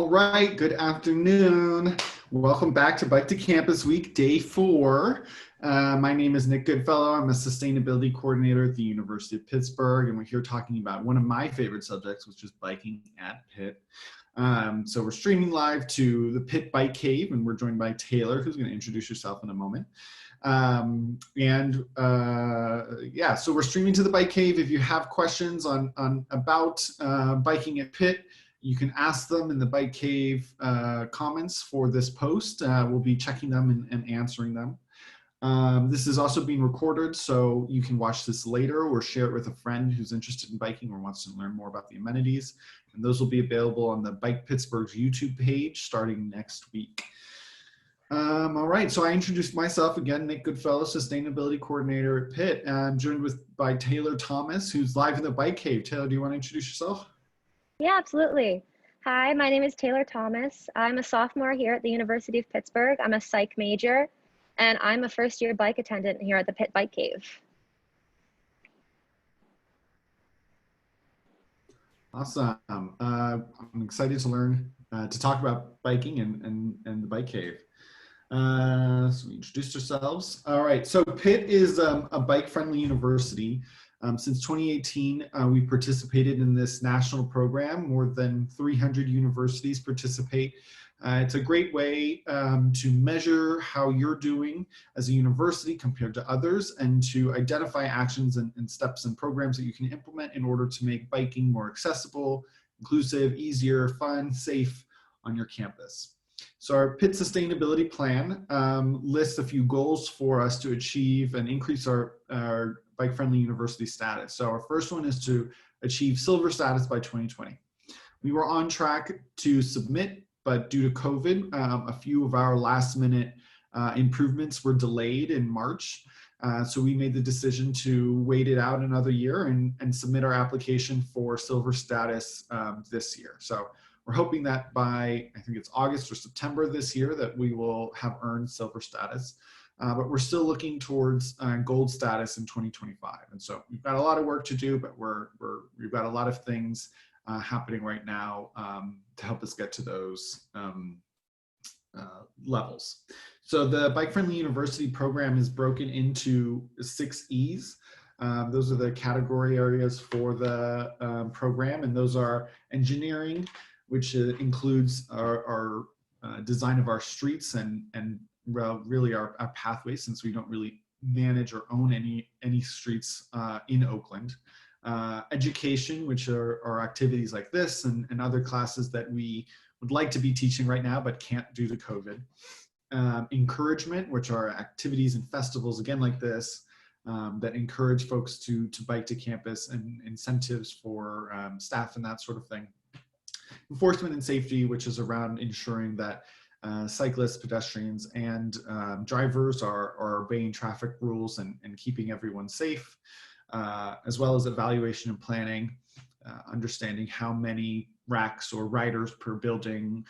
All right, good afternoon. Welcome back to Bike to Campus Week, Day 4. My name is Nick Goodfellow. I'm a sustainability coordinator at the University of Pittsburgh, and we're here talking about one of my favorite subjects, which is biking at Pitt. So we're streaming live to the Pitt Bike Cave, and we're joined by Taylor, who's going to introduce herself in a moment. So we're streaming to the Bike Cave. If you have questions about biking at Pitt, you can ask them in the Bike Cave comments for this post. We'll be checking them and answering them. This is also being recorded, so you can watch this later or share it with a friend who's interested in biking or wants to learn more about the amenities. And those will be available on the Bike Pittsburgh's YouTube page starting next week. All right, so I introduced myself again, Nick Goodfellow, Sustainability Coordinator at Pitt. I'm joined by Taylor Thomas, who's live in the Bike Cave. Taylor, do you want to introduce yourself? Yeah, absolutely. Hi, my name is Taylor Thomas. I'm a sophomore here at the University of Pittsburgh. I'm a psych major, and I'm a first-year bike attendant here at the Pitt Bike Cave. Awesome. I'm excited to learn, to talk about biking and the Bike Cave. So we introduced ourselves. All right, so Pitt is a bike-friendly university. Since 2018, we participated in this national program. More than 300 universities participate. It's a great way to measure how you're doing as a university compared to others, and to identify actions and steps and programs that you can implement in order to make biking more accessible, inclusive, easier, fun, safe on your campus. So our Pitt Sustainability Plan lists a few goals for us to achieve and increase our bike-friendly university status. So our first one is to achieve silver status by 2020. We were on track to submit, but due to COVID, a few of our last-minute improvements were delayed in March. So we made the decision to wait it out another year and submit our application for silver status this year. So we're hoping that by, I think it's August or September this year, that we will have earned silver status. But we're still looking towards gold status in 2025. And so we've got a lot of work to do, but we've got a lot of things happening right now to help us get to those levels. So the Bike Friendly University program is broken into 6 E's. Those are the category areas for the program, and those are engineering, which includes our design of our streets and really our pathways, since we don't really manage or own any streets in Oakland. Education, which are activities like this and other classes that we would like to be teaching right now but can't due to COVID. Encouragement, which are activities and festivals, again like this, that encourage folks to bike to campus, and incentives for staff and that sort of thing. Enforcement and safety, which is around ensuring that cyclists, pedestrians, and drivers are obeying traffic rules and keeping everyone safe, as well as evaluation and planning, understanding how many racks or riders per building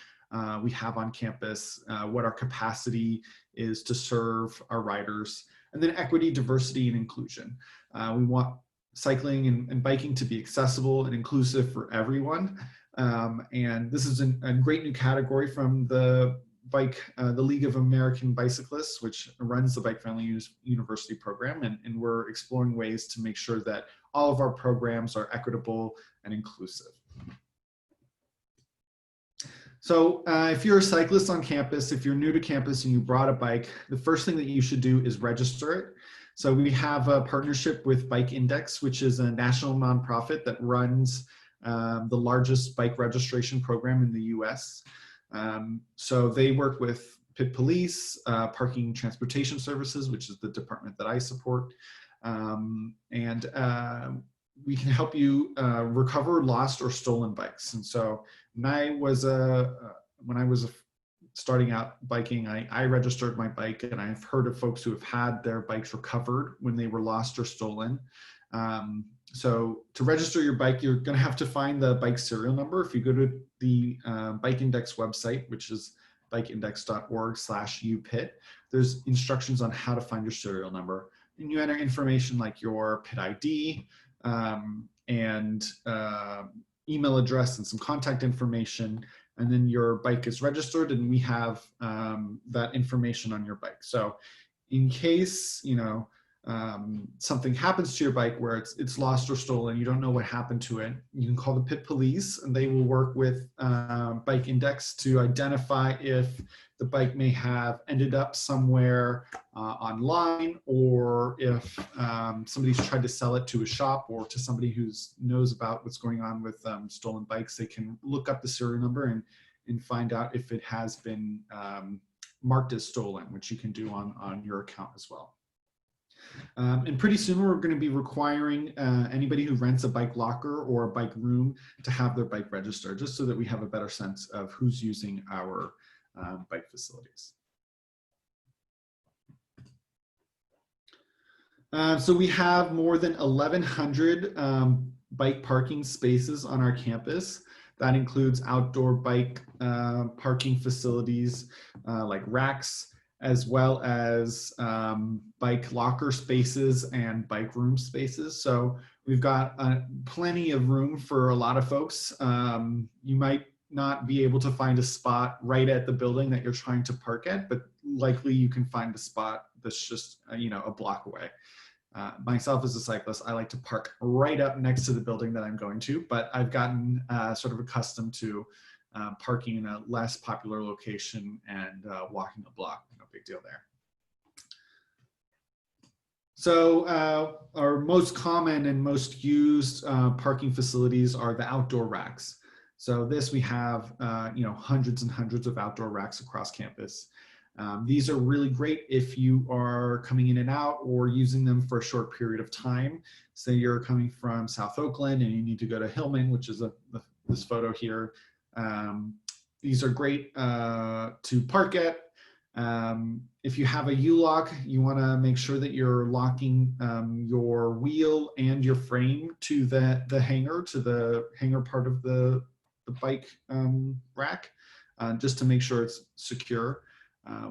we have on campus, what our capacity is to serve our riders, and then equity, diversity, and inclusion. We want cycling and biking to be accessible and inclusive for everyone. And this is a great new category from the League of American Bicyclists, which runs the Bike Friendly University program, and we're exploring ways to make sure that all of our programs are equitable and inclusive. So if you're a cyclist on campus, if you're new to campus and you brought a bike, the first thing that you should do is register it. So we have a partnership with Bike Index, which is a national nonprofit that runs the largest bike registration program in the US. So they work with Pitt Police, Parking Transportation Services, which is the department that I support. We can help you recover lost or stolen bikes. And so when I was starting out biking, I registered my bike, and I've heard of folks who have had their bikes recovered when they were lost or stolen. So to register your bike, you're going to have to find the bike serial number. If you go to the Bike Index website, which is bikeindex.org/UPitt, there's instructions on how to find your serial number. And you enter information like your Pitt ID and email address and some contact information. and then your bike is registered, and we have that information on your bike. So in case, something happens to your bike where it's lost or stolen, you don't know what happened to it, you can call the Pitt Police, and they will work with Bike Index to identify if the bike may have ended up somewhere online, or if somebody's tried to sell it to a shop or to somebody who knows about what's going on with stolen bikes. They can look up the serial number and find out if it has been marked as stolen, which you can do on your account as well. And pretty soon we're going to be requiring anybody who rents a bike locker or a bike room to have their bike registered, just so that we have a better sense of who's using our bike facilities. So we have more than 1,100 bike parking spaces on our campus. That includes outdoor bike parking facilities like racks, as well as bike locker spaces and bike room spaces. So we've got plenty of room for a lot of folks. You might not be able to find a spot right at the building that you're trying to park at, but likely you can find a spot that's just a block away. Myself as a cyclist, I like to park right up next to the building that I'm going to, but I've gotten sort of accustomed to parking in a less popular location and walking the block. No big deal there. So our most common and most used parking facilities are the outdoor racks. So this we have hundreds and hundreds of outdoor racks across campus. These are really great if you are coming in and out or using them for a short period of time. Say you're coming from South Oakland and you need to go to Hillman, which is this photo here. These are great to park at. If you have a U-lock, you want to make sure that you're locking your wheel and your frame to the hanger, to the hanger part of the bike rack, just to make sure it's secure.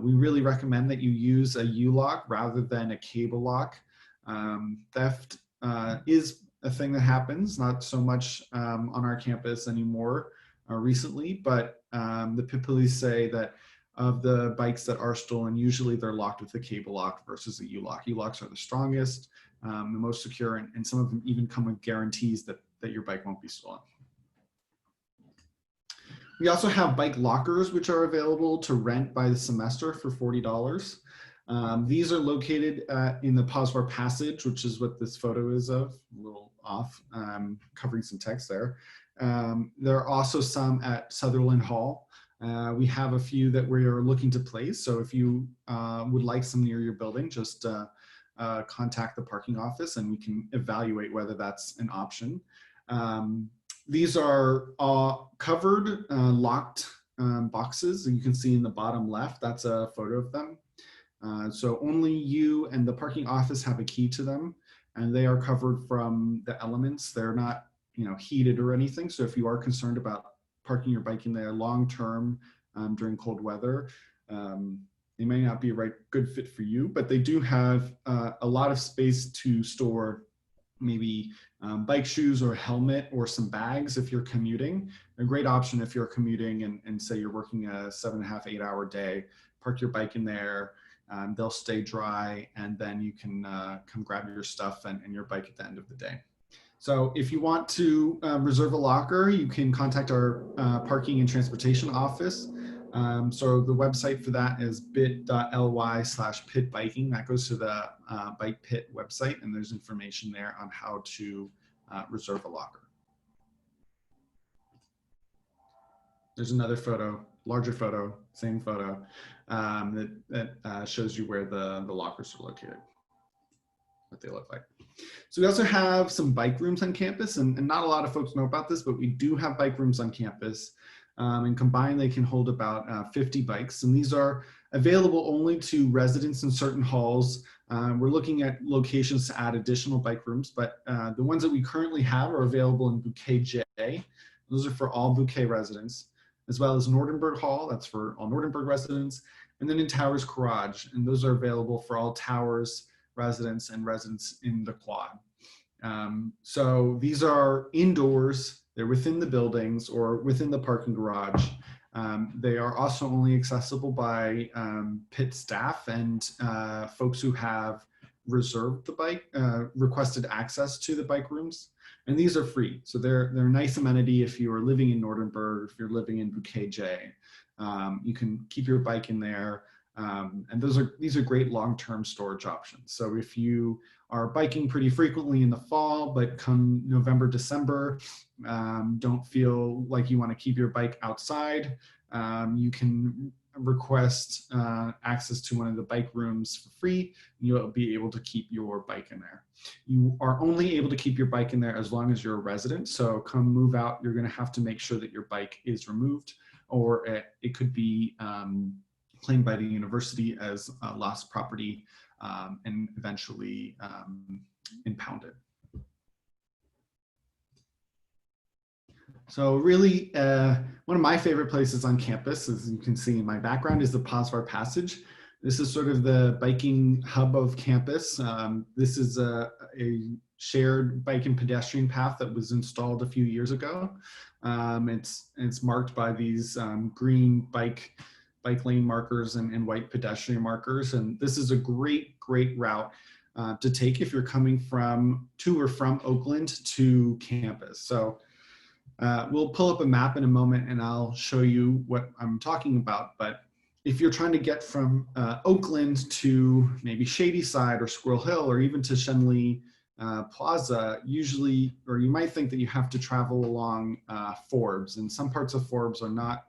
We really recommend that you use a U-lock rather than a cable lock. Theft is a thing that happens, not so much on our campus anymore recently, but the Pitt Police say that of the bikes that are stolen, usually they're locked with a cable lock versus a U-lock. U-locks are the strongest, the most secure, and some of them even come with guarantees that your bike won't be stolen. We also have bike lockers, which are available to rent by the semester for $40. These are located in the Posvar Passage, which is what this photo is of, a little off, covering some text there. There are also some at Sutherland Hall. We have a few that we are looking to place. So if you would like some near your building, just contact the parking office and we can evaluate whether that's an option. These are covered, locked boxes, and you can see in the bottom left, that's a photo of them. So only you and the parking office have a key to them, and they are covered from the elements. They're not, heated or anything. So if you are concerned about parking your bike in there long term during cold weather, they may not be a good fit for you, but they do have a lot of space to store maybe bike shoes or a helmet or some bags if you're commuting. A great option if you're commuting and say you're working a 7.5, 8 hour day, park your bike in there, they'll stay dry, and then you can come grab your stuff and your bike at the end of the day. So if you want to reserve a locker, you can contact our parking and transportation office. So the website for that is bit.ly/pitbiking. That goes to the Bike Pit website, and there's information there on how to reserve a locker. There's another photo, larger photo, same photo, that shows you where the lockers are located, what they look like. So we also have some bike rooms on campus, and not a lot of folks know about this, but we do have bike rooms on campus. And combined, they can hold about 50 bikes. And these are available only to residents in certain halls. We're looking at locations to add additional bike rooms, but the ones that we currently have are available in Bouquet J. Those are for all Bouquet residents, as well as Nordenberg Hall, that's for all Nordenberg residents, and then in Towers Garage, and those are available for all Towers residents and residents in the quad. So these are indoors They're within the buildings or within the parking garage. They are also only accessible by Pitt staff and folks who have reserved the bike, requested access to the bike rooms. And these are free. So they're a nice amenity if you are living in Nordenburg, if you're living in Bouquet J. You can keep your bike in there. And these are great long-term storage options. So if you are biking pretty frequently in the fall, but come November, December, don't feel like you want to keep your bike outside, you can request access to one of the bike rooms for free. And you'll be able to keep your bike in there. You are only able to keep your bike in there as long as you're a resident. So come move out, you're going to have to make sure that your bike is removed, or it could be claimed by the university as lost property and eventually impounded. So really, one of my favorite places on campus, as you can see in my background, is the Posvar Passage. This is sort of the biking hub of campus. This is a shared bike and pedestrian path that was installed a few years ago. It's marked by these green bike lane markers and white pedestrian markers. And this is a great route to take if you're coming to or from Oakland to campus. So we'll pull up a map in a moment and I'll show you what I'm talking about. But if you're trying to get from Oakland to maybe Shadyside or Squirrel Hill or even to Shenley Plaza, usually, or you might think that you have to travel along Forbes, and some parts of Forbes are not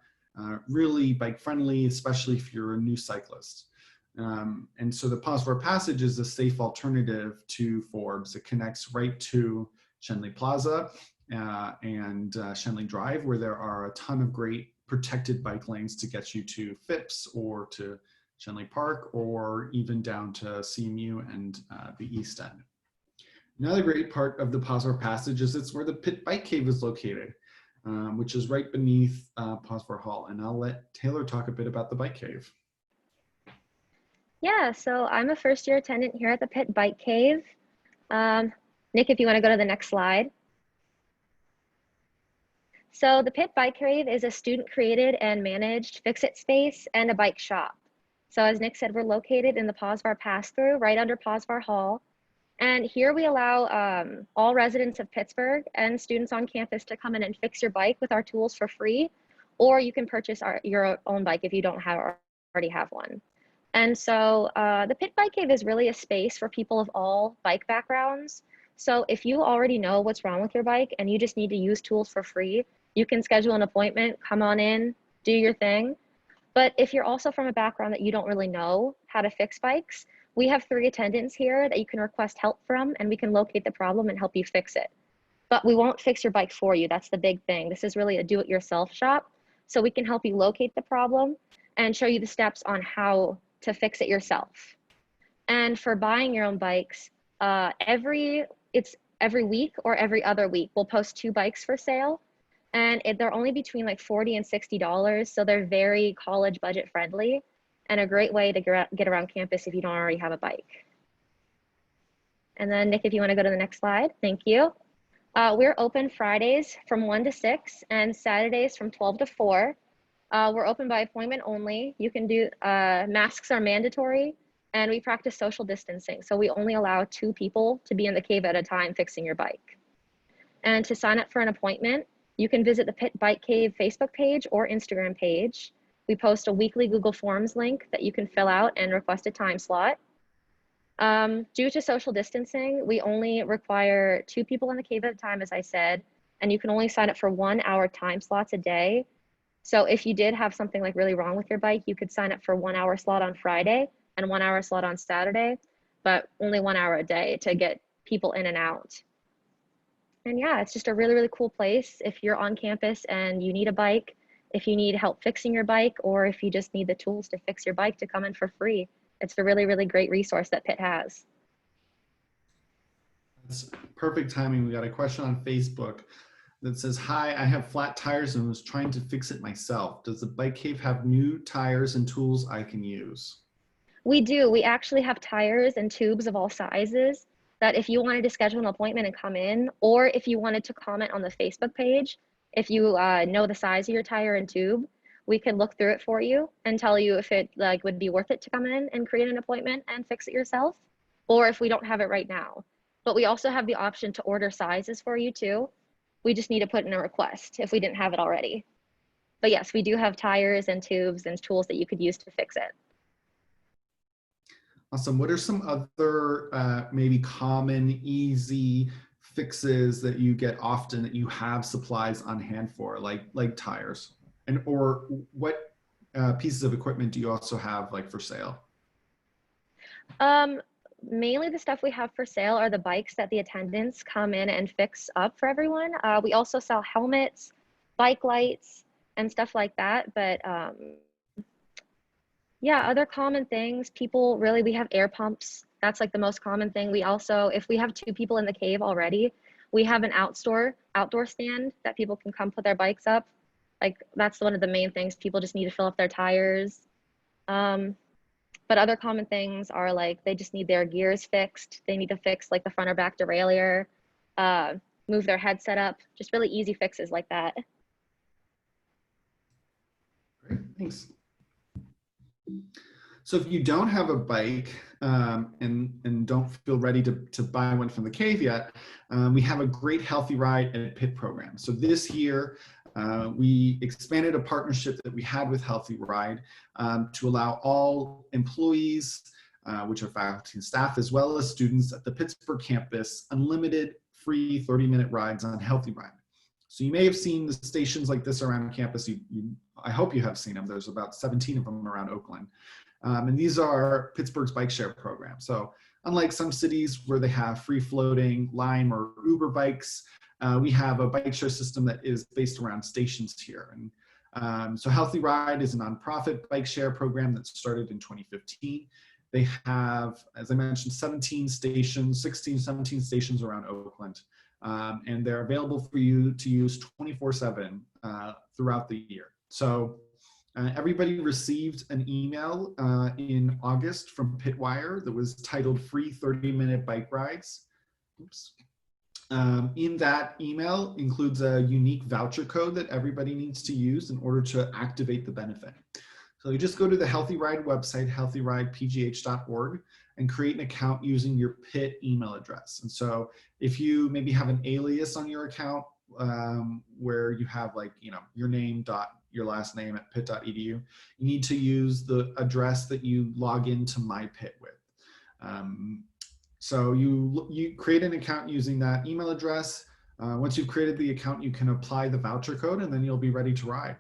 really bike friendly, especially if you're a new cyclist. And so the Posvar Passage is a safe alternative to Forbes. It connects right to Shenley Plaza and Shenley Drive, where there are a ton of great protected bike lanes to get you to Phipps or to Shenley Park or even down to CMU and the East End. Another great part of the Posvar Passage is it's where the Pitt Bike Cave is located, which is right beneath Posvar Hall. And I'll let Taylor talk a bit about the Bike Cave. Yeah, so I'm a first-year attendant here at the Pitt Bike Cave. Nick, if you want to go to the next slide. So the Pitt Bike Cave is a student-created and managed fix-it space and a bike shop. So as Nick said, we're located in the Posvar pass-through right under Posvar Hall. And here we allow all residents of Pittsburgh and students on campus to come in and fix your bike with our tools for free, or you can purchase your own bike if you don't already have one. And so the Pitt Bike Cave is really a space for people of all bike backgrounds. So if you already know what's wrong with your bike and you just need to use tools for free, you can schedule an appointment, come on in, do your thing. But if you're also from a background that you don't really know how to fix bikes, we have 3 attendants here that you can request help from, and we can locate the problem and help you fix it. But we won't fix your bike for you. That's the big thing. This is really a do-it-yourself shop. So we can help you locate the problem and show you the steps on how to fix it yourself. And for buying your own bikes, every week or every other week, we'll post 2 bikes for sale. And they're only between like $40 and $60. So they're very college budget friendly and a great way to get around campus if you don't already have a bike. And then Nick, if you want to go to the next slide, thank you. We're open Fridays from 1 to 6 and Saturdays from 12 to 4. We're open by appointment only. You can do, masks are mandatory, and we practice social distancing. So we only allow 2 people to be in the cave at a time fixing your bike. And to sign up for an appointment, you can visit the Pitt Bike Cave Facebook page or Instagram page. We post a weekly Google Forms link that you can fill out and request a time slot. Due to social distancing, we only require 2 people in the cave at a time, as I said, and you can only sign up for 1-hour time slots a day. So if you did have something like really wrong with your bike, you could sign up for 1-hour slot on Friday and 1-hour slot on Saturday, but only 1 hour a day to get people in and out. And yeah, it's just a really, really cool place if you're on campus and you need a bike, if you need help fixing your bike, or if you just need the tools to fix your bike to come in for free. It's a really, really great resource that Pitt has. That's perfect timing. We got a question on Facebook that says, hi, I have flat tires and was trying to fix it myself. Does the Bike Cave have new tires and tools I can use? We do. We actually have tires and tubes of all sizes that if you wanted to schedule an appointment and come in, or if you wanted to comment on the Facebook page, if you know the size of your tire and tube, we could look through it for you and tell you if it like would be worth it to come in and create an appointment and fix it yourself, or if we don't have it right now. But we also have the option to order sizes for you too. We just need to put in a request if we didn't have it already. But yes, we do have tires and tubes and tools that you could use to fix it. Awesome. What are some other maybe common, easy fixes that you get often that you have supplies on hand for, like tires? And or what pieces of equipment do you also have like for sale? Mainly the stuff we have for sale are the bikes that the attendants come in and fix up for everyone. We also sell helmets, bike lights, and stuff like that. But yeah, other common things, people really, we have air pumps. That's like the most common thing. We also, if we have 2 people in the cave already, we have an outdoor stand that people can come put their bikes up. Like that's one of the main things. People just need to fill up their tires. But other common things are like they just need their gears fixed. They need to fix like the front or back derailleur, move their headset up, just really easy fixes like that. Great, thanks. So if you don't have a bike and don't feel ready to buy one from the cave yet, we have a great Healthy Ride at Pitt program. So this year, we expanded a partnership that we had with Healthy Ride to allow all employees, which are faculty and staff, as well as students at the Pittsburgh campus, unlimited free 30-minute rides on Healthy Ride. So you may have seen the stations like this around campus. I hope you have seen them. There's about 17 of them around Oakland. And these are Pittsburgh's bike share program. So unlike some cities where they have free floating Lime or Uber bikes, we have a bike share system that is based around stations here. And so Healthy Ride is a nonprofit bike share program that started in 2015. They have, as I mentioned, 17 stations around Oakland. And they're available for you to use 24/7 throughout the year. So everybody received an email in August from Pitwire that was titled Free 30-Minute Bike Rides. Oops. In that email includes a unique voucher code that everybody needs to use in order to activate the benefit. So you just go to the Healthy Ride website, healthyridepgh.org, and create an account using your Pitt email address. And so if you maybe have an alias on your account where you have like, your name dot your last name at pitt.edu, you need to use the address that you log into MyPitt with. So you create an account using that email address. Once you've created the account, you can apply the voucher code and then you'll be ready to ride.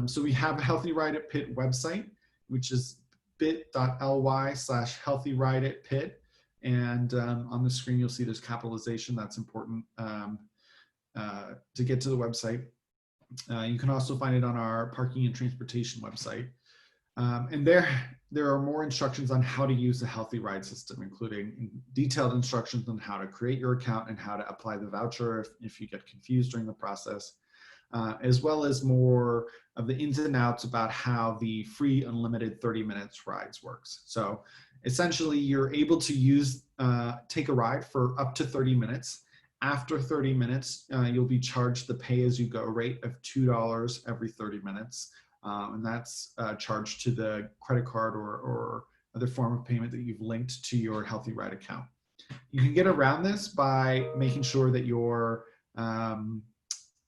So we have a Healthy Ride at Pitt website, which is bit.ly/healthyrideatpitt. And on the screen, you'll see there's capitalization. That's important to get to the website. You can also find it on our parking and transportation website. And there are more instructions on how to use the Healthy Ride system, including detailed instructions on how to create your account and how to apply the voucher if you get confused during the process, as well as more of the ins and outs about how the free unlimited 30 minutes rides works. So essentially you're able to take a ride for up to 30 minutes. After 30 minutes, you'll be charged the pay-as-you-go rate of $2 every 30 minutes. And that's charged to the credit card or other form of payment that you've linked to your Healthy Ride account. You can get around this by making sure that your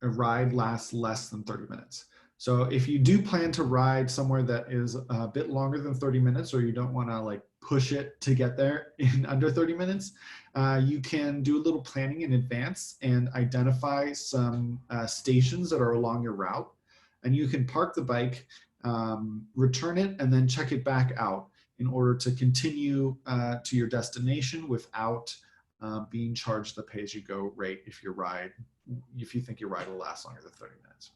ride lasts less than 30 minutes. So if you do plan to ride somewhere that is a bit longer than 30 minutes, or you don't want to like push it to get there in under 30 minutes, you can do a little planning in advance and identify some stations that are along your route. And you can park the bike, return it, and then check it back out in order to continue to your destination without being charged the pay-as-you-go rate if you think your ride will last longer than 30 minutes.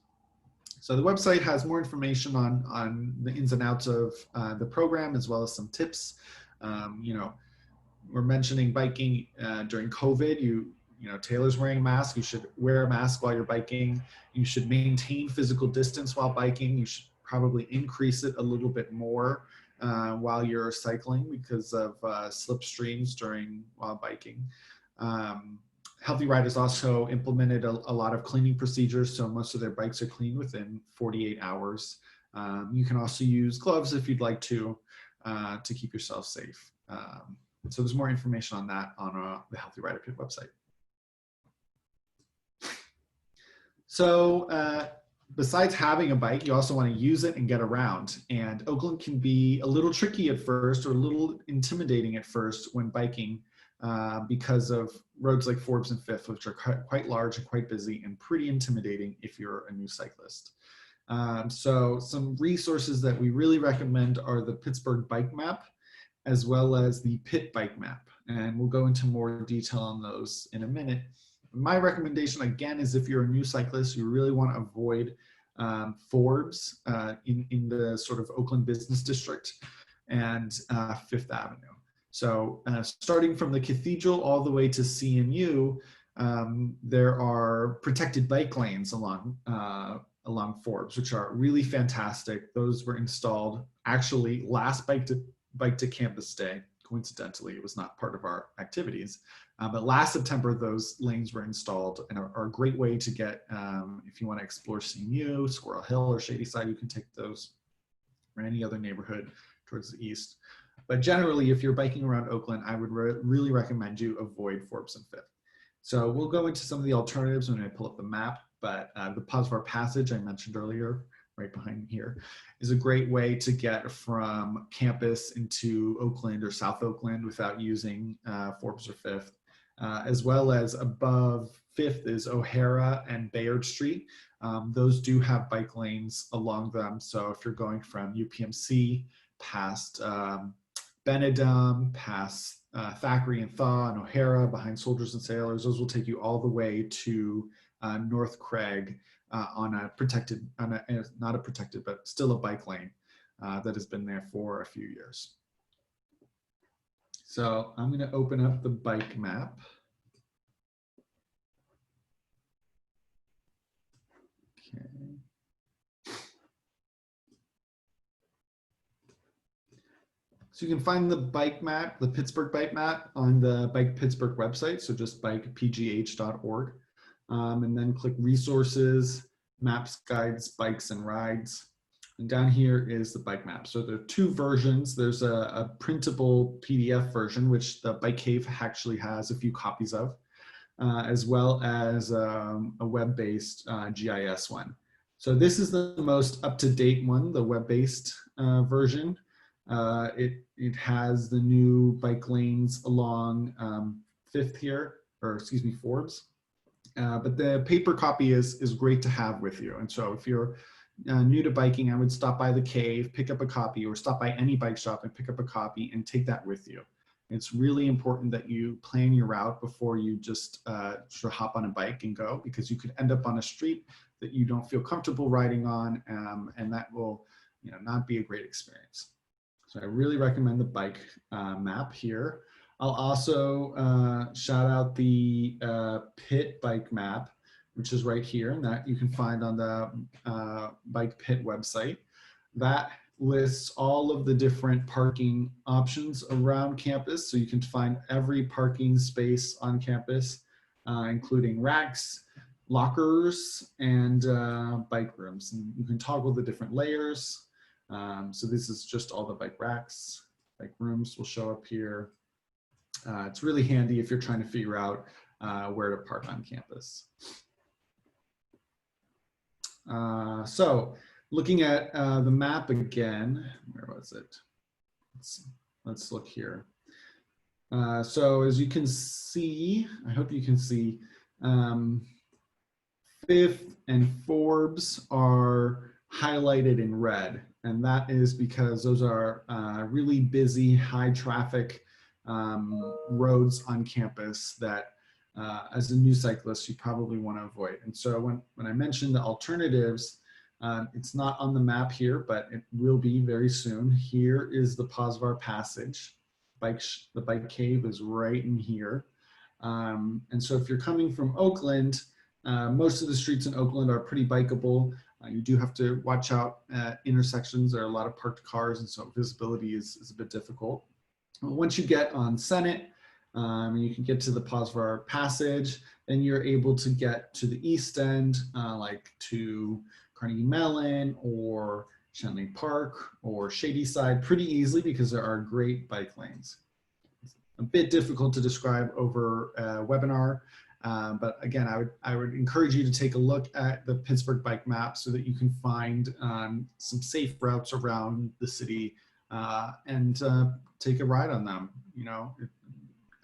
So the website has more information on the ins and outs of the program, as well as some tips. We're mentioning biking during COVID. Taylor's wearing a mask. You should wear a mask while you're biking. You should maintain physical distance while biking. You should probably increase it a little bit more while you're cycling because of slipstreams while biking. Healthy Riders also implemented a lot of cleaning procedures, so most of their bikes are cleaned within 48 hours. You can also use gloves if you'd like to keep yourself safe. So there's more information on that on the Healthy Rider Pit website. So besides having a bike, you also want to use it and get around. And Oakland can be a little tricky at first or a little intimidating at first when biking because of roads like Forbes and Fifth, which are quite large and quite busy and pretty intimidating if you're a new cyclist. So some resources that we really recommend are the Pittsburgh Bike Map, as well as the Pitt Bike Map. And we'll go into more detail on those in a minute. My recommendation, again, is if you're a new cyclist, you really want to avoid Forbes in the sort of Oakland Business District and Fifth Avenue. So starting from the Cathedral all the way to CNU, there are protected bike lanes along Forbes, which are really fantastic. Those were installed actually last Bike to Campus Day. Coincidentally, it was not part of our activities. But last September, those lanes were installed and are a great way to get, if you want to explore CMU, Squirrel Hill, or Shadyside, you can take those, or any other neighborhood towards the east. But generally, if you're biking around Oakland, I would really recommend you avoid Forbes and Fifth. So we'll go into some of the alternatives when I pull up the map, but the Posvar Passage I mentioned earlier, right behind here, is a great way to get from campus into Oakland or South Oakland without using Forbes or Fifth. As well as above Fifth is O'Hara and Bayard Street. Those do have bike lanes along them. So if you're going from UPMC past Benedum, past Thackeray and Thaw and O'Hara behind Soldiers and Sailors, those will take you all the way to North Craig on a protected, not a protected, but still a bike lane that has been there for a few years. So I'm going to open up the bike map. Okay. So you can find the bike map, the Pittsburgh bike map, on the Bike Pittsburgh website. So just bikepgh.org. And then click resources, maps, guides, bikes, and rides. And down here is the bike map. So there are two versions. There's a printable PDF version, which the Bike Cave actually has a few copies of, as well as a web-based GIS one. So this is the most up-to-date one, the web-based version. It has the new bike lanes along Fifth here, or excuse me, Forbes. But the paper copy is great to have with you. And so if you're new to biking, I would stop by the cave, pick up a copy, or stop by any bike shop and pick up a copy and take that with you. It's really important that you plan your route before you just sort of hop on a bike and go, because you could end up on a street that you don't feel comfortable riding on, and that will, not be a great experience. So I really recommend the bike map here. I'll also shout out the Pitt bike map, which is right here, and that you can find on the Bike Pitt website. That lists all of the different parking options around campus. So you can find every parking space on campus, including racks, lockers, and bike rooms. And you can toggle the different layers. So this is just all the bike racks. Bike rooms will show up here. It's really handy if you're trying to figure out where to park on campus. So looking at the map again, where was it? Let's look here. So as you can see, I hope you can see, Fifth and Forbes are highlighted in red. And that is because those are really busy, high traffic roads on campus that as a new cyclist, you probably want to avoid. And so when I mentioned the alternatives, it's not on the map here, but it will be very soon. Here is the Posvar Passage. The Bike Cave is right in here. And so if you're coming from Oakland, most of the streets in Oakland are pretty bikeable. You do have to watch out at intersections. There are a lot of parked cars, and so visibility is a bit difficult. Once you get on Senate, you can get to the Posvar Passage, then you're able to get to the east end, like to Carnegie Mellon or Shenley Park or Shady Side pretty easily because there are great bike lanes. It's a bit difficult to describe over a webinar, but again, I would encourage you to take a look at the Pittsburgh bike map so that you can find some safe routes around the city and take a ride on them.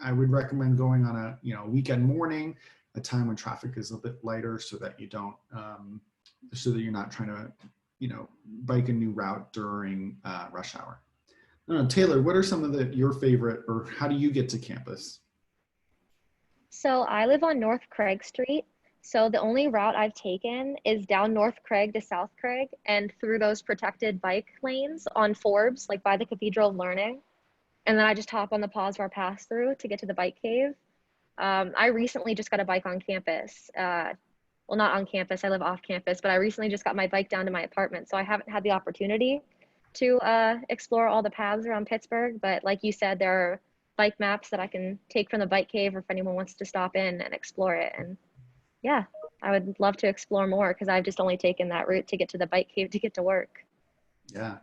I would recommend going on a weekend morning, a time when traffic is a bit lighter, so that you don't so that you're not trying to bike a new route during rush hour. I don't know, Taylor, what are some of your favorite, or how do you get to campus? So I live on North Craig Street. So the only route I've taken is down North Craig to South Craig and through those protected bike lanes on Forbes, like by the Cathedral of Learning. And then I just hop on the Posvar pass through to get to the bike cave. I recently just got a bike on campus. Well, not on campus, I live off campus, but I recently just got my bike down to my apartment. So I haven't had the opportunity to explore all the paths around Pittsburgh. But like you said, there are bike maps that I can take from the bike cave, or if anyone wants to stop in and explore it. And yeah, I would love to explore more because I've just only taken that route to get to the bike cave to get to work. Yeah.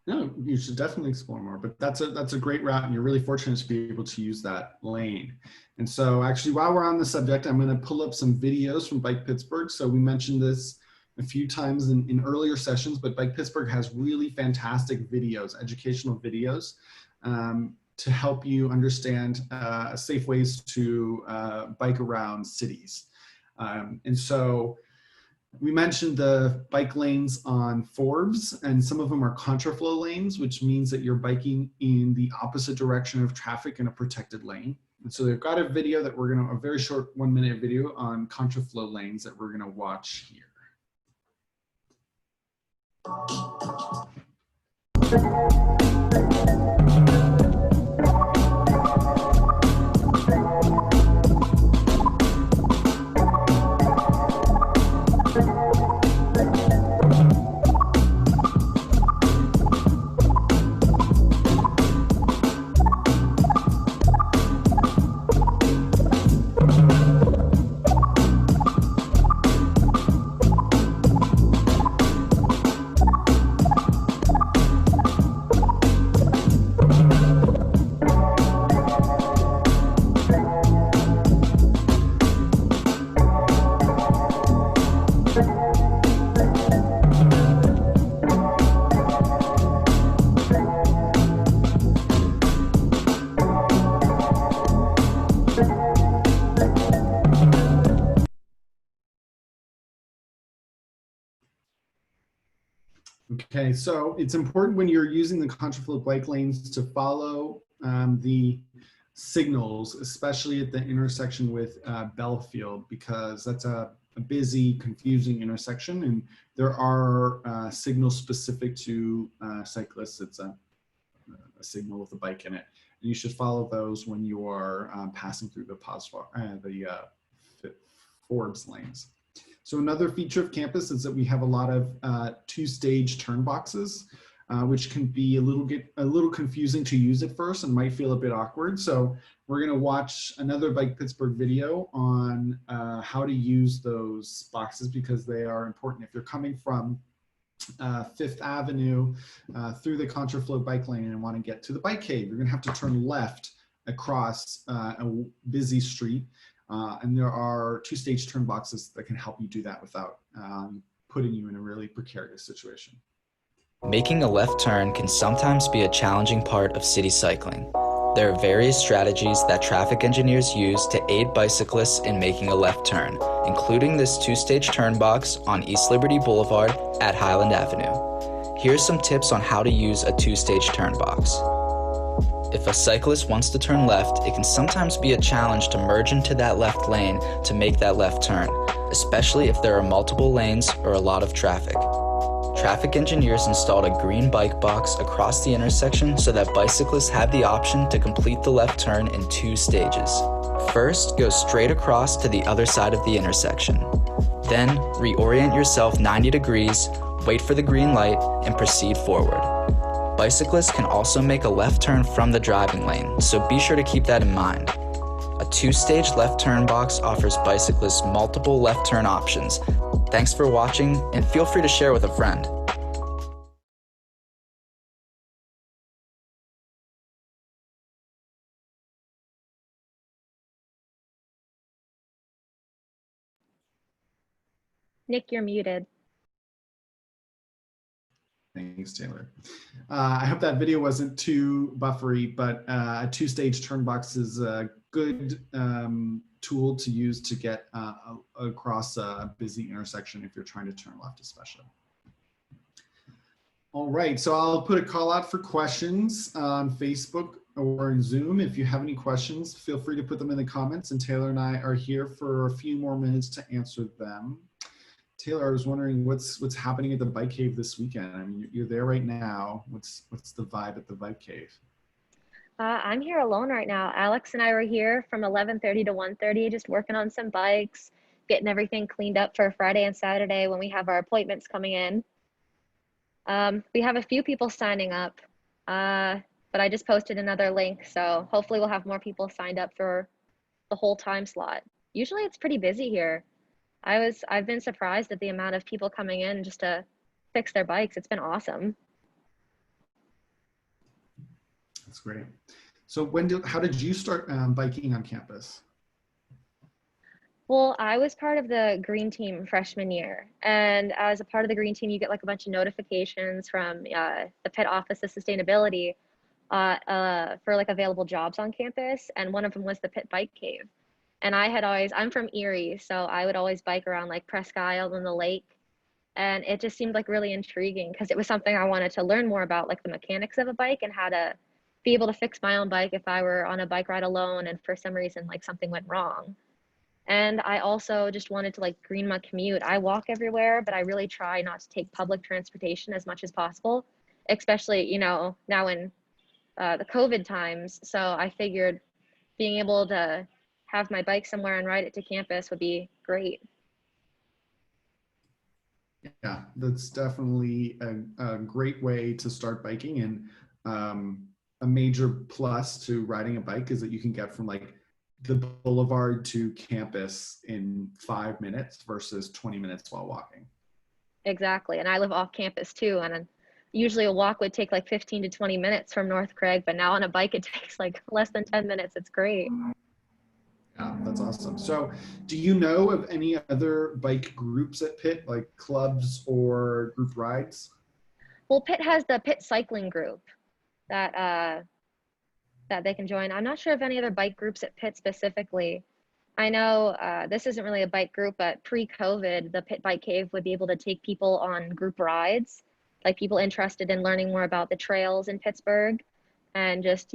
No, you should definitely explore more, but that's a great route, and you're really fortunate to be able to use that lane. And so actually, while we're on the subject, I'm going to pull up some videos from Bike Pittsburgh. So we mentioned this a few times in earlier sessions, but Bike Pittsburgh has really fantastic videos, educational videos, to help you understand safe ways to bike around cities. And so we mentioned the bike lanes on Forbes, and some of them are contraflow lanes, which means that you're biking in the opposite direction of traffic in a protected lane. And so they've got a video that a very short 1-minute video on contraflow lanes that we're gonna watch here. Okay, so it's important when you're using the contraflow bike lanes to follow the signals, especially at the intersection with Belfield, because that's a busy, confusing intersection, and there are signals specific to cyclists. It's a signal with a bike in it, and you should follow those when you are passing through the Forbes lanes. So another feature of campus is that we have a lot of two-stage turn boxes, which can be a little confusing to use at first and might feel a bit awkward. So we're going to watch another Bike Pittsburgh video on how to use those boxes, because they are important. If you're coming from Fifth Avenue through the contraflow bike lane and want to get to the bike cave, you're going to have to turn left across a busy street. And there are two-stage turn boxes that can help you do that without putting you in a really precarious situation. Making a left turn can sometimes be a challenging part of city cycling. There are various strategies that traffic engineers use to aid bicyclists in making a left turn, including this two-stage turn box on East Liberty Boulevard at Highland Avenue. Here's some tips on how to use a two-stage turn box. If a cyclist wants to turn left, it can sometimes be a challenge to merge into that left lane to make that left turn, especially if there are multiple lanes or a lot of traffic. Traffic engineers installed a green bike box across the intersection so that bicyclists have the option to complete the left turn in 2 stages. First, go straight across to the other side of the intersection. Then, reorient yourself 90 degrees, wait for the green light, and proceed forward. Bicyclists can also make a left turn from the driving lane, so be sure to keep that in mind. A two-stage left turn box offers bicyclists multiple left turn options. Thanks for watching, and feel free to share with a friend. Nick, you're muted. Thanks, Taylor. I hope that video wasn't too buffery, but a two-stage turn box is a good tool to use to get across a busy intersection if you're trying to turn left, especially. All right, so I'll put a call out for questions on Facebook or in Zoom. If you have any questions, feel free to put them in the comments, and Taylor and I are here for a few more minutes to answer them. Taylor, I was wondering what's happening at the Bike Cave this weekend. I mean, you're there right now. What's the vibe at the Bike Cave? I'm here alone right now. Alex and I were here from 11:30 to 1:30, just working on some bikes, getting everything cleaned up for Friday and Saturday when we have our appointments coming in. We have a few people signing up, but I just posted another link, so hopefully we'll have more people signed up for the whole time slot. Usually it's pretty busy here. I've been surprised at the amount of people coming in just to fix their bikes. It's been awesome. That's great. So how did you start biking on campus? Well, I was part of the green team freshman year, and as a part of the green team, you get like a bunch of notifications from the Pitt Office of Sustainability for like available jobs on campus, and one of them was the Pitt Bike Cave. And I'm from Erie, so I would always bike around like Presque Isle and the lake. And it just seemed like really intriguing because it was something I wanted to learn more about, like the mechanics of a bike and how to be able to fix my own bike if I were on a bike ride alone and for some reason like something went wrong. And I also just wanted to like green my commute. I walk everywhere, but I really try not to take public transportation as much as possible, especially, now in the COVID times. So I figured being able to have my bike somewhere and ride it to campus would be great. Yeah, that's definitely a great way to start biking, and a major plus to riding a bike is that you can get from like the boulevard to campus in 5 minutes versus 20 minutes while walking. Exactly. And I live off campus too. And usually a walk would take like 15 to 20 minutes from North Craig, but now on a bike, it takes like less than 10 minutes. It's great. Yeah, that's awesome. So do you know of any other bike groups at Pitt, like clubs or group rides? Well, Pitt has the Pitt cycling group that that they can join. I'm not sure of any other bike groups at Pitt specifically. I know this isn't really a bike group, but pre-COVID, the Pitt Bike Cave would be able to take people on group rides, like people interested in learning more about the trails in Pittsburgh, and just,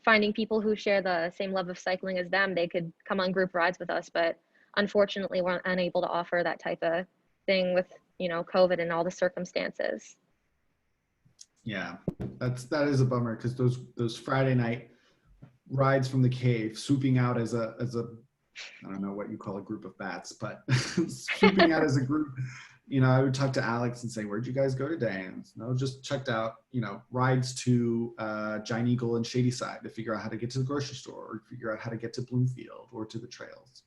finding people who share the same love of cycling as them. They could come on group rides with us, but unfortunately we're unable to offer that type of thing with, COVID and all the circumstances. Yeah, that is a bummer, because those Friday night rides from the cave, swooping out as a I don't know what you call a group of bats, but swooping out as a group. I would talk to Alex and say, "Where'd you guys go today?" And no, just checked out, rides to Giant Eagle and Shady Side to figure out how to get to the grocery store, or figure out how to get to Bloomfield or to the trails.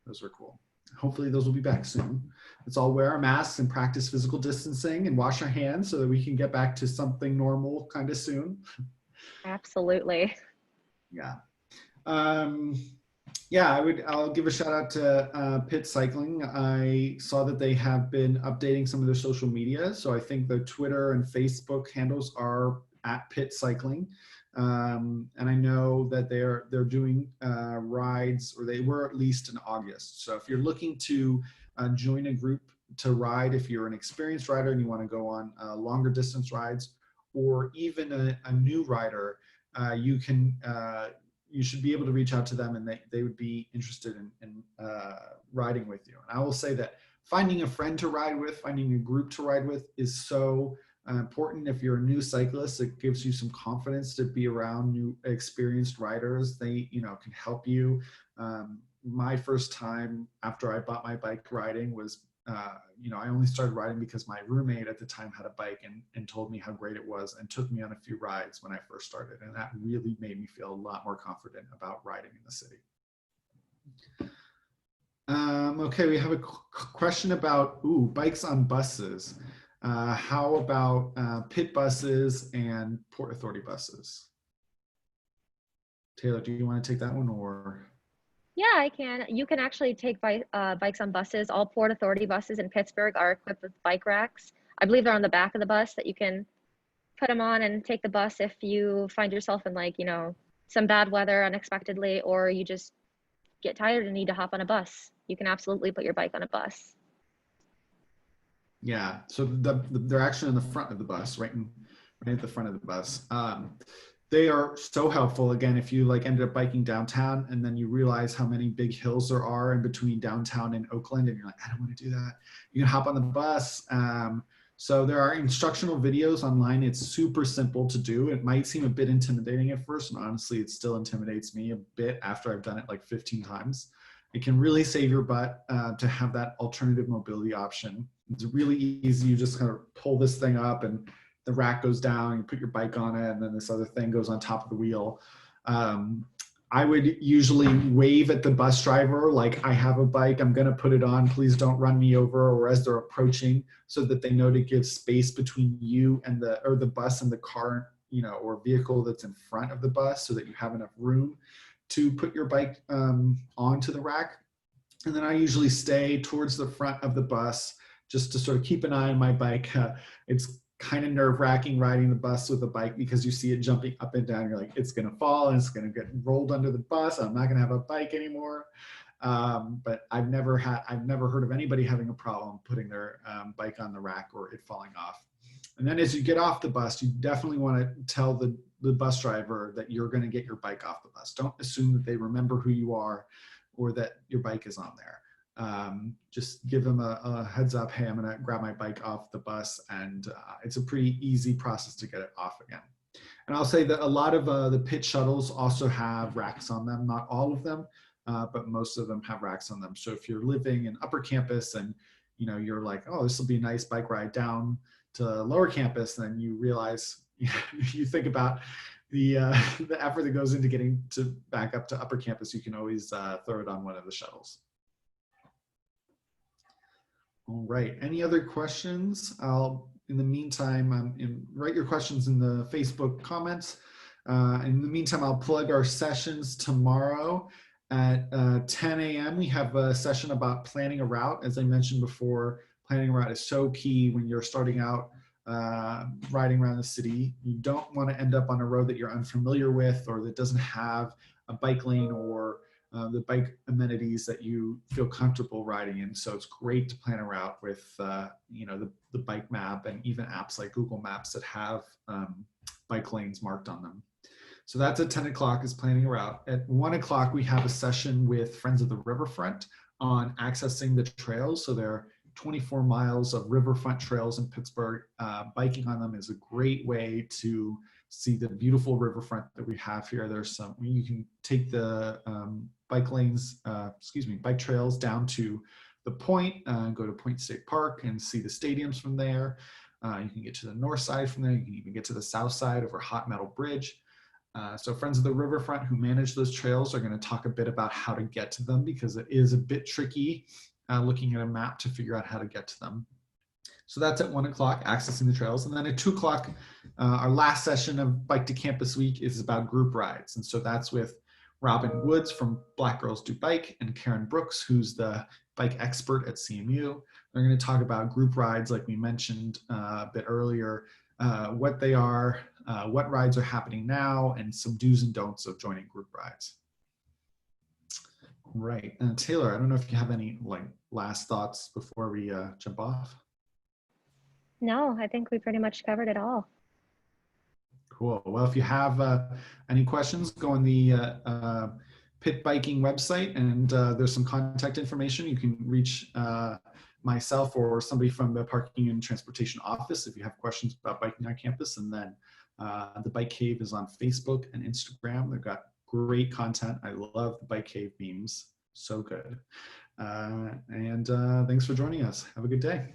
Those were cool. Hopefully those will be back soon. Let's all wear our masks and practice physical distancing and wash our hands so that we can get back to something normal kind of soon. Absolutely. Yeah. I'll give a shout out to Pitt Cycling. I saw that they have been updating some of their social media. So I think the Twitter and Facebook handles are at Pitt Cycling. And I know that they're doing rides, or they were at least in August. So if you're looking to join a group to ride, if you're an experienced rider and you want to go on longer distance rides, or even a new rider, you should be able to reach out to them, and they would be interested in riding with you. And I will say that finding a friend to ride with, finding a group to ride with is so important. If you're a new cyclist, it gives you some confidence to be around new experienced riders. They can help you my first time after I bought my bike riding was, I only started riding because my roommate at the time had a bike and told me how great it was and took me on a few rides when I first started. And that really made me feel a lot more confident about riding in the city. Okay, we have a question about, bikes on buses. How about Pitt buses and Port Authority buses? Taylor, do you want to take that one or? Yeah, I can. You can actually take bikes on buses. All Port Authority buses in Pittsburgh are equipped with bike racks. I believe they're on the back of the bus that you can put them on and take the bus if you find yourself in some bad weather unexpectedly, or you just get tired and need to hop on a bus. You can absolutely put your bike on a bus. Yeah, so they're actually in the front of the bus, right at the front of the bus. They are so helpful. Again, if you ended up biking downtown and then you realize how many big hills there are in between downtown and Oakland, and you're like, I don't want to do that. You can hop on the bus. So there are instructional videos online. It's super simple to do. It might seem a bit intimidating at first, and honestly, it still intimidates me a bit after I've done it like 15 times. It can really save your butt to have that alternative mobility option. It's really easy. You just kind of pull this thing up and the rack goes down, you put your bike on it, and then this other thing goes on top of the wheel. I would usually wave at the bus driver, like, I have a bike, I'm gonna put it on, please don't run me over, or as they're approaching, so that they know to give space between you and the bus and the car, or vehicle that's in front of the bus, so that you have enough room to put your bike onto the rack. And then I usually stay towards the front of the bus just to sort of keep an eye on my bike. It's kind of nerve-wracking riding the bus with a bike because you see it jumping up and down. You're like, it's going to fall and it's going to get rolled under the bus. I'm not going to have a bike anymore. But I've never heard of anybody having a problem putting their bike on the rack or it falling off. And then as you get off the bus, you definitely want to tell the bus driver that you're going to get your bike off the bus. Don't assume that they remember who you are or that your bike is on there. Just give them a heads up, hey, I'm going to grab my bike off the bus, and it's a pretty easy process to get it off again. And I'll say that a lot of the Pitt shuttles also have racks on them, not all of them, but most of them have racks on them. So if you're living in upper campus and you're like, oh, this will be a nice bike ride down to lower campus, then you realize, you think about the effort that goes into getting back up to upper campus, you can always throw it on one of the shuttles. All right, any other questions? In the meantime, write your questions in the Facebook comments. In the meantime, I'll plug our sessions tomorrow at 10 a.m. We have a session about planning a route. As I mentioned before, planning a route is so key when you're starting out riding around the city. You don't want to end up on a road that you're unfamiliar with or that doesn't have a bike lane or the bike amenities that you feel comfortable riding in. So it's great to plan a route with the bike map and even apps like Google Maps that have bike lanes marked on them. So that's at 10 o'clock is planning a route. At 1 o'clock, we have a session with Friends of the Riverfront on accessing the trails. So there are 24 miles of riverfront trails in Pittsburgh. Biking on them is a great way to see the beautiful riverfront that we have here. There's some, you can take the bike trails down to the Point, go to Point State Park and see the stadiums from there. You can get to the north side from there. You can even get to the south side over Hot Metal Bridge. So Friends of the Riverfront who manage those trails are going to talk a bit about how to get to them because it is a bit tricky looking at a map to figure out how to get to them. So that's at 1 o'clock, accessing the trails. And then at 2 o'clock, our last session of Bike to Campus Week is about group rides. And so that's with Robin Woods from Black Girls Do Bike and Karen Brooks, who's the bike expert at CMU. They're going to talk about group rides, like we mentioned a bit earlier, what they are, what rides are happening now, and some do's and don'ts of joining group rides. Right. Taylor, I don't know if you have any last thoughts before we jump off. No, I think we pretty much covered it all. Cool. Well, if you have any questions, go on the Pitt Biking website and there's some contact information. You can reach myself or somebody from the Parking and Transportation Office if you have questions about biking on campus. And then the Bike Cave is on Facebook and Instagram. They've got great content. I love the Bike Cave memes. So good. And thanks for joining us. Have a good day.